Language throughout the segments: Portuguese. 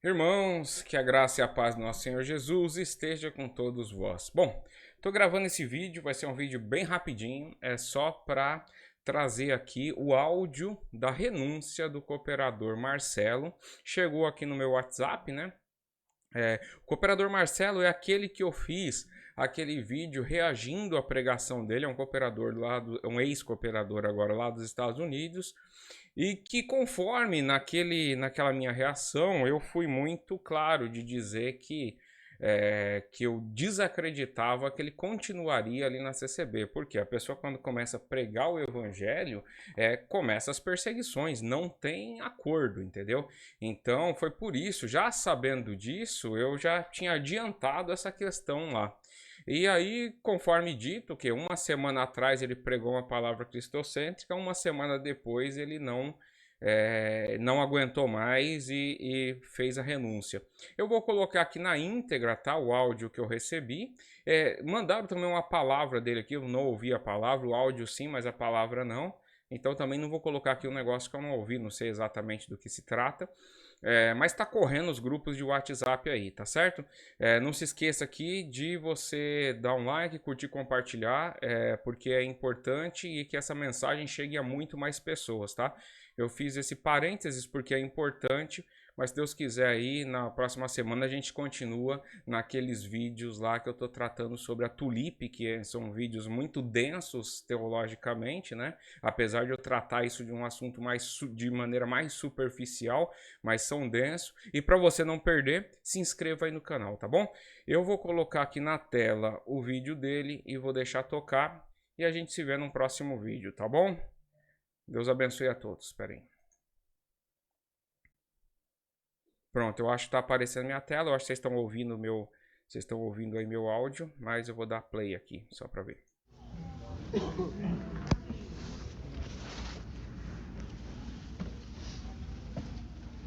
Irmãos, que a graça e a paz do nosso Senhor Jesus esteja com todos vós. Bom, estou gravando esse vídeo, vai ser um vídeo bem rapidinho, é só para trazer aqui o áudio da renúncia do cooperador Marcelo. Chegou aqui no meu WhatsApp, né? O cooperador Marcelo é aquele que eu fiz aquele vídeo reagindo à pregação dele, é um cooperador um ex-cooperador agora lá dos Estados Unidos, e que conforme naquela minha reação, eu fui muito claro de dizer que eu desacreditava que ele continuaria ali na CCB, porque a pessoa quando começa a pregar o evangelho, começa as perseguições, não tem acordo, entendeu? Então foi por isso, já sabendo disso, eu já tinha adiantado essa questão lá. E aí, conforme dito, que uma semana atrás ele pregou uma palavra cristocêntrica, uma semana depois ele não aguentou mais e fez a renúncia. Eu vou colocar aqui na íntegra, tá, o áudio que eu recebi. Mandaram também uma palavra dele aqui, eu não ouvi a palavra, o áudio sim, mas a palavra não. Então também não vou colocar aqui um negócio que eu não ouvi, não sei exatamente do que se trata. Mas tá correndo os grupos de WhatsApp aí, tá certo? Não se esqueça aqui de você dar um like, curtir, compartilhar, porque é importante e que essa mensagem chegue a muito mais pessoas, tá? Eu fiz esse parênteses porque é importante, mas se Deus quiser aí, na próxima semana a gente continua naqueles vídeos lá que eu tô tratando sobre a tulipe, que são vídeos muito densos teologicamente, né? Apesar de eu tratar isso de um assunto de maneira mais superficial, mas são densos. E para você não perder, se inscreva aí no canal, tá bom? Eu vou colocar aqui na tela o vídeo dele e vou deixar tocar e a gente se vê num próximo vídeo, tá bom? Deus abençoe a todos. Espera aí. Pronto, eu acho que está aparecendo minha tela. Eu acho que vocês estão ouvindo aí meu áudio, mas eu vou dar play aqui só para ver.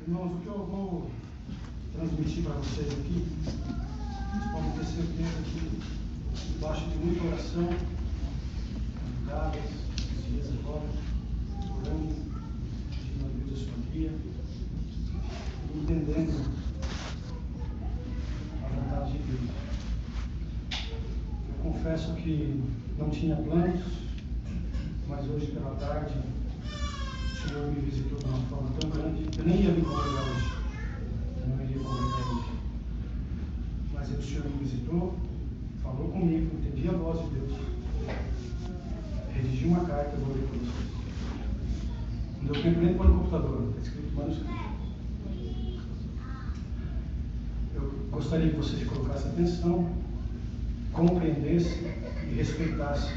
Irmãos, o que eu vou transmitir para vocês aqui, vocês podem ter certeza que debaixo de muita oração, madrugadas, dias agora, orando, pedindo a Deus a sua guia, entendendo a vontade de Deus. Eu confesso que não tinha planos, mas hoje pela tarde o Senhor me visitou de uma forma tão grande, eu nem ia me congregar hoje. Eu não iria congregar hoje. Mas o Senhor me visitou, falou comigo, entendi a voz de Deus. Redigi uma carta, eu vou ler para vocês. Não deu tempo nem para o computador, está escrito manuscrito. Eu gostaria que vocês colocassem atenção, compreendessem e respeitassem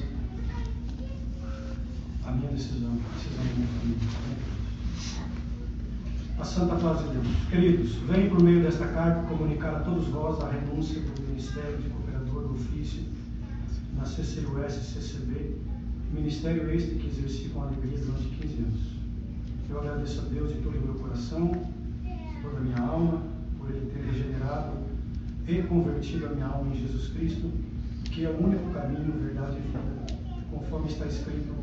a minha decisão, a decisão da minha família. A santa paz de Deus. Queridos, venho por meio desta carta comunicar a todos vós a renúncia do Ministério de Cooperador do Ofício na CCUS-CCB, ministério este que exerci com alegria durante 15 anos. Eu agradeço a Deus de todo o meu coração, toda a minha alma, por Ele ter regenerado e convertido a minha alma em Jesus Cristo, que é o único caminho, verdade e vida, conforme está escrito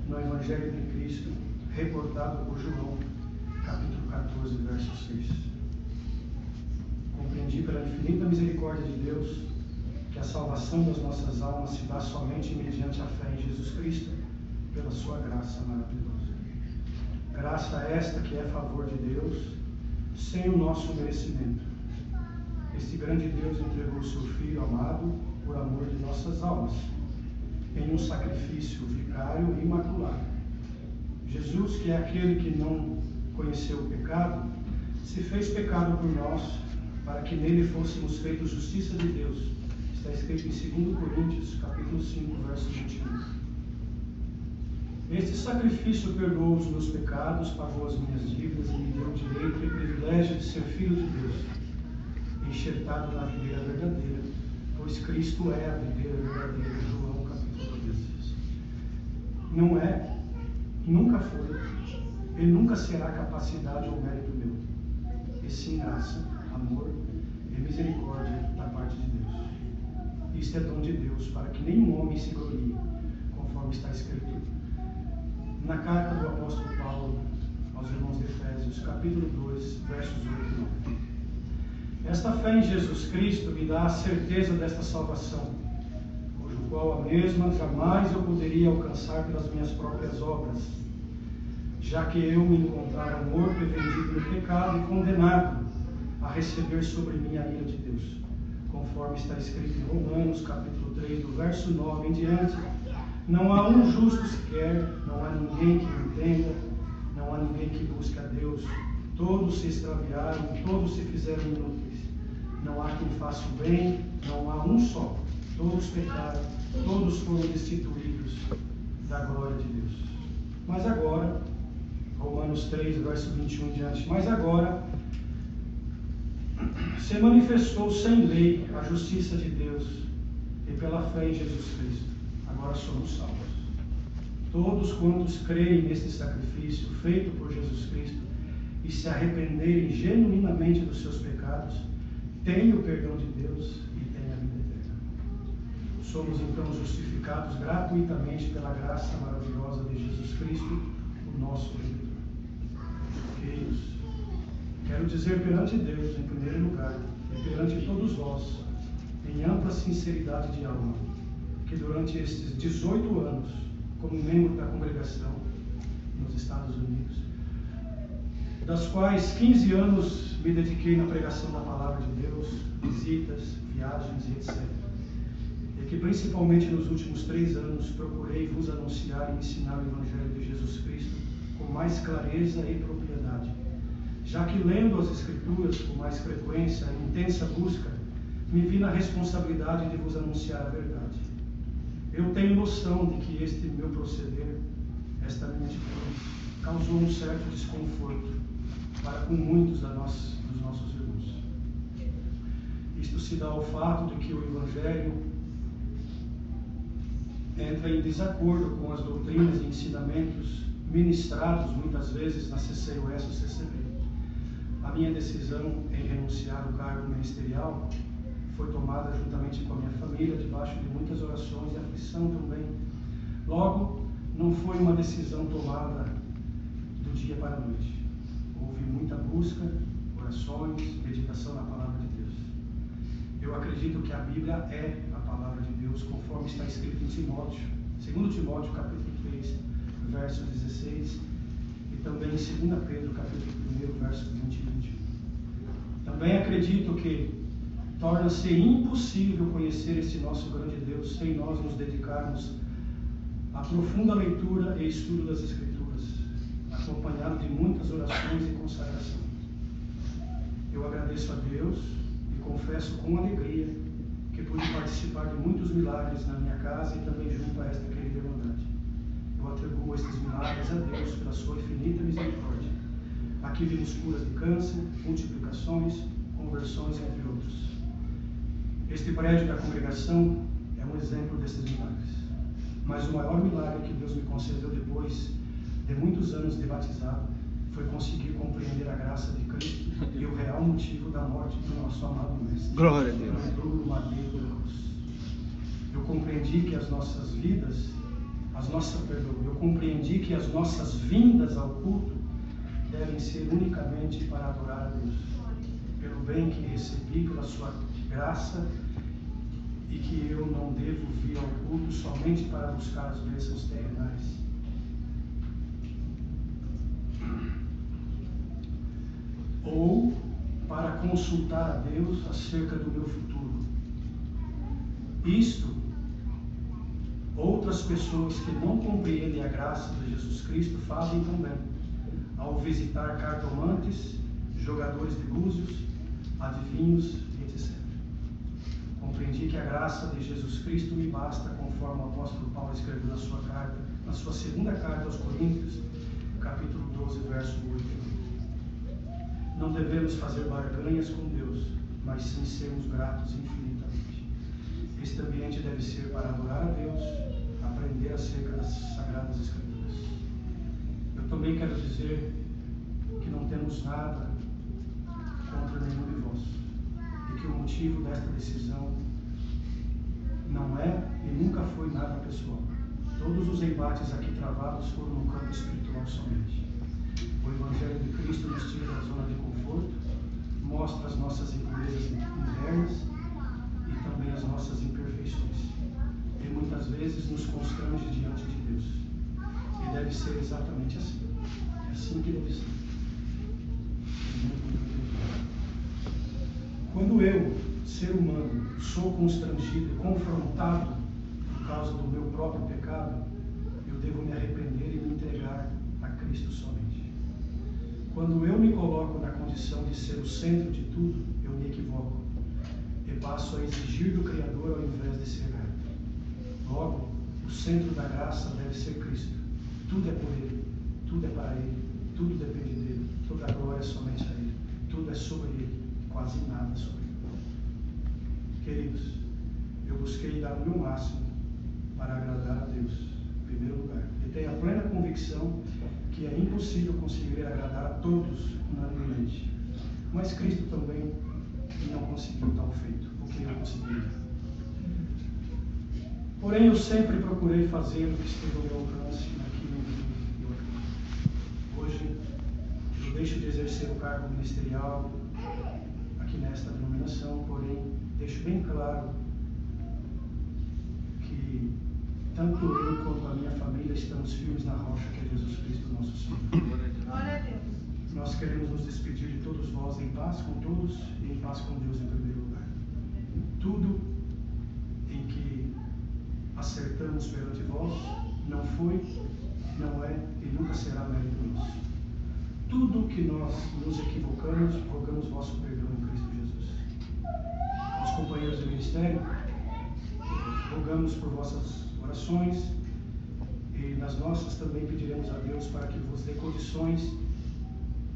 no Evangelho de Cristo, reportado por João, capítulo 14, verso 6. Compreendi pela infinita misericórdia de Deus que a salvação das nossas almas se dá somente mediante a fé em Jesus Cristo, pela sua graça maravilhosa. Graça esta que é favor de Deus, sem o nosso merecimento. Este grande Deus entregou o seu Filho amado por amor de nossas almas, em um sacrifício vicário e imaculado. Jesus, que é aquele que não conheceu o pecado, se fez pecado por nós, para que nele fôssemos feitos justiça de Deus. Está escrito em 2 Coríntios, capítulo 5, verso 21. Este sacrifício perdoou os meus pecados, pagou as minhas dívidas e me deu o direito e privilégio de ser filho de Deus, enxertado na videira verdadeira, pois Cristo é a videira verdadeira. João, capítulo 13. Não é, nunca foi, e nunca será capacidade ou mérito meu, e sim graça, amor e misericórdia da parte de Deus. Isto é dom de Deus, para que nenhum homem se glorie, conforme está escrito na carta do apóstolo Paulo aos irmãos de Efésios, capítulo 2, versos 8 e 9. Esta fé em Jesus Cristo me dá a certeza desta salvação, cujo qual a mesma jamais eu poderia alcançar pelas minhas próprias obras, já que eu me encontrara morto e vendido no pecado e condenado a receber sobre mim a ira de Deus, conforme está escrito em Romanos, capítulo 3, do verso 9 em diante. Não há um justo sequer, não há ninguém que entenda, não há ninguém que busque a Deus. Todos se extraviaram, todos se fizeram inúteis. Não há quem faça o bem, não há um só. Todos pecaram, todos foram destituídos da glória de Deus. Mas agora, Romanos 3, verso 21 em diante, mas agora se manifestou sem lei a justiça de Deus, e pela fé em Jesus Cristo, agora somos salvos. Todos quantos creem neste sacrifício feito por Jesus Cristo e se arrependerem genuinamente dos seus pecados, têm o perdão de Deus e têm a vida eterna. Somos então justificados gratuitamente pela graça maravilhosa de Jesus Cristo, o nosso Redentor. Queridos, quero dizer perante Deus, em primeiro lugar, e perante todos vós, em ampla sinceridade de alma, que durante estes 18 anos, como membro da congregação nos Estados Unidos, das quais 15 anos me dediquei na pregação da palavra de Deus, visitas, viagens e etc. E que principalmente nos últimos 3 anos procurei vos anunciar e ensinar o Evangelho de Jesus Cristo com mais clareza e propriedade, já que lendo as Escrituras com mais frequência e intensa busca, me vi na responsabilidade de vos anunciar a verdade. Eu tenho noção de que este meu proceder, esta minha atitude, causou um certo desconforto para com muitos dos nossos irmãos. Isto se dá ao fato de que o Evangelho entra em desacordo com as doutrinas e ensinamentos ministrados muitas vezes na CCUS ou CCB. A minha decisão em renunciar ao cargo ministerial foi tomada juntamente com a minha família, debaixo de muitas orações e aflição também. Logo, não foi uma decisão tomada do dia para a noite. Houve muita busca, orações, meditação na palavra de Deus. Eu acredito que a Bíblia é a palavra de Deus, conforme está escrito em Timóteo, 2 Timóteo, capítulo 3, verso 16, e também em 2 Pedro, capítulo 1, verso 20 e 21. Também acredito que torna-se impossível conhecer este nosso grande Deus sem nós nos dedicarmos à profunda leitura e estudo das Escrituras, acompanhado de muitas orações e consagração. Eu agradeço a Deus e confesso com alegria que pude participar de muitos milagres na minha casa e também junto a esta querida irmandade. Eu atribuo estes milagres a Deus pela sua infinita misericórdia. Aqui vimos curas de câncer, multiplicações, conversões, entre outros. Este prédio da congregação é um exemplo desses milagres. Mas o maior milagre que Deus me concedeu depois de muitos anos de batizado foi conseguir compreender a graça de Cristo e o real motivo da morte do nosso amado Mestre. Glória a Deus. No duro madeiro da cruz. Eu compreendi que as nossas vidas, eu compreendi que as nossas vindas ao culto devem ser unicamente para adorar a Deus, pelo bem que recebi, pela sua graça, e que eu não devo vir ao culto somente para buscar as bênçãos terrenais. Ou para consultar a Deus acerca do meu futuro. Isto, outras pessoas que não compreendem a graça de Jesus Cristo fazem também, ao visitar cartomantes, jogadores de búzios, adivinhos, etc. Compreendi que a graça de Jesus Cristo me basta, conforme o apóstolo Paulo escreveu na sua carta, na sua segunda carta aos Coríntios, capítulo 12, verso 8. Não devemos fazer barganhas com Deus, mas sim sermos gratos infinitamente. Este ambiente deve ser para adorar a Deus, aprender acerca das Sagradas Escrituras. Eu também quero dizer que não temos nada contra nenhum de vós, e que o motivo desta decisão não é e nunca foi nada pessoal. Todos os embates aqui travados foram no campo espiritual somente. O Evangelho de Cristo nos tira da zona de conforto, mostra as nossas impurezas vezes nos constrange diante de Deus. E deve ser exatamente assim. É assim que deve ser. Quando eu, ser humano, sou constrangido e confrontado por causa do meu próprio pecado, eu devo me arrepender e me entregar a Cristo somente. Quando eu me coloco na condição de ser o centro de tudo, eu me equivoco e passo a exigir do Criador ao invés de ser grato. Logo, o centro da graça deve ser Cristo. Tudo é por Ele, tudo é para Ele, tudo depende dEle, toda a glória é somente a Ele, tudo é sobre Ele, quase nada sobre Ele. Queridos, eu busquei dar o meu máximo para agradar a Deus, em primeiro lugar, e tenho a plena convicção que é impossível conseguir agradar a todos unanimemente. Mas Cristo também não conseguiu tal feito, o que eu consegui. Porém, eu sempre procurei fazer o que esteve ao meu alcance naquilo que eu acredito. Hoje, eu deixo de exercer o cargo ministerial aqui nesta denominação, porém, deixo bem claro que tanto eu quanto a minha família estamos firmes na rocha que é Jesus Cristo, nosso Senhor. Glória a Deus. Nós queremos nos despedir de todos vós em paz com todos e em paz com Deus em primeiro lugar. Tudo em que acertamos perante vós não foi, não é e nunca será mérito nosso. Tudo que nós nos equivocamos, rogamos vosso perdão em Cristo Jesus. Aos companheiros de ministério, rogamos por vossas orações e nas nossas também pediremos a Deus para que vos dê condições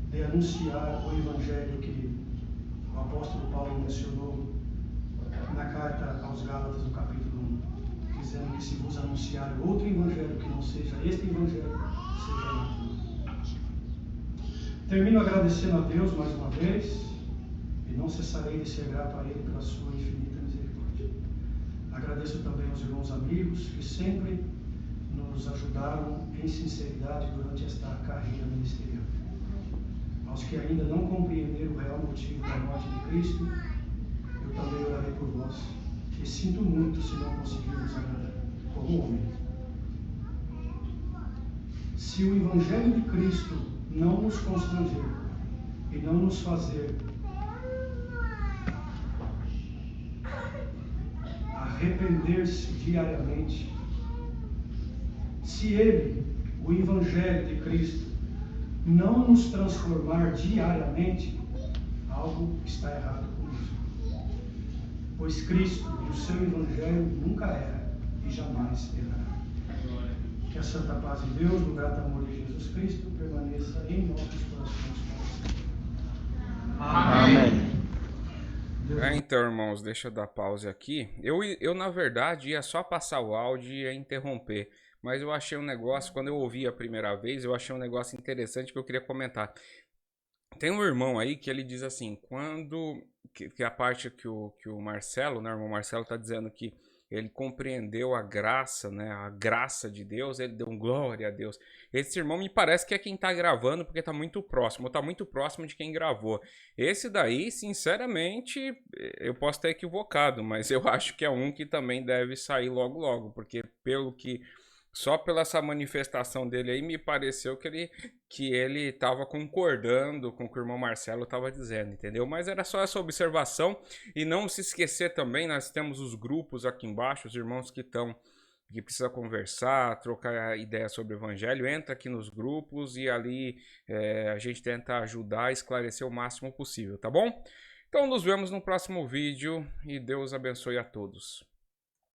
de anunciar o Evangelho que o apóstolo Paulo mencionou na carta aos Gálatas, no capítulo 1, dizendo que se vos anunciar outro Evangelho que não seja este Evangelho, seja anatema. Termino agradecendo a Deus mais uma vez e não cessarei de ser grato a Ele pela sua infinita misericórdia. Agradeço também aos irmãos amigos que sempre nos ajudaram em sinceridade durante esta carreira ministerial. Aos que ainda não compreenderam o real motivo da morte de Cristo, eu também orarei por vós e sinto muito se não conseguir vos agradar, como homem. Se o Evangelho de Cristo não nos constranger e não nos fazer arrepender-se diariamente, se Ele, o Evangelho de Cristo, não nos transformar diariamente, algo está errado conosco. Pois Cristo e o seu Evangelho nunca erra e jamais errará. Que a santa paz de Deus, no grato amor de Jesus Cristo, permaneça em nossos corações para sempre. Amém. Então, irmãos, deixa eu dar pause aqui. Eu, na verdade, ia só passar o áudio e ia interromper. Mas eu achei um negócio, quando eu ouvi a primeira vez, eu achei um negócio interessante que eu queria comentar. Tem um irmão aí que ele diz assim, que a parte que o Marcelo, né, o irmão Marcelo está dizendo que ele compreendeu a graça, né, a graça de Deus, ele deu glória a Deus. Esse irmão me parece que é quem está gravando, porque está muito próximo de quem gravou. Esse daí, sinceramente, eu posso estar equivocado, mas eu acho que é um que também deve sair logo logo, porque só pela essa manifestação dele aí, me pareceu que ele estava concordando com o que o irmão Marcelo estava dizendo, entendeu? Mas era só essa observação. E não se esquecer também, nós temos os grupos aqui embaixo, os irmãos que precisam conversar, trocar ideia sobre o evangelho, entra aqui nos grupos e ali a gente tenta ajudar a esclarecer o máximo possível, tá bom? Então nos vemos no próximo vídeo e Deus abençoe a todos.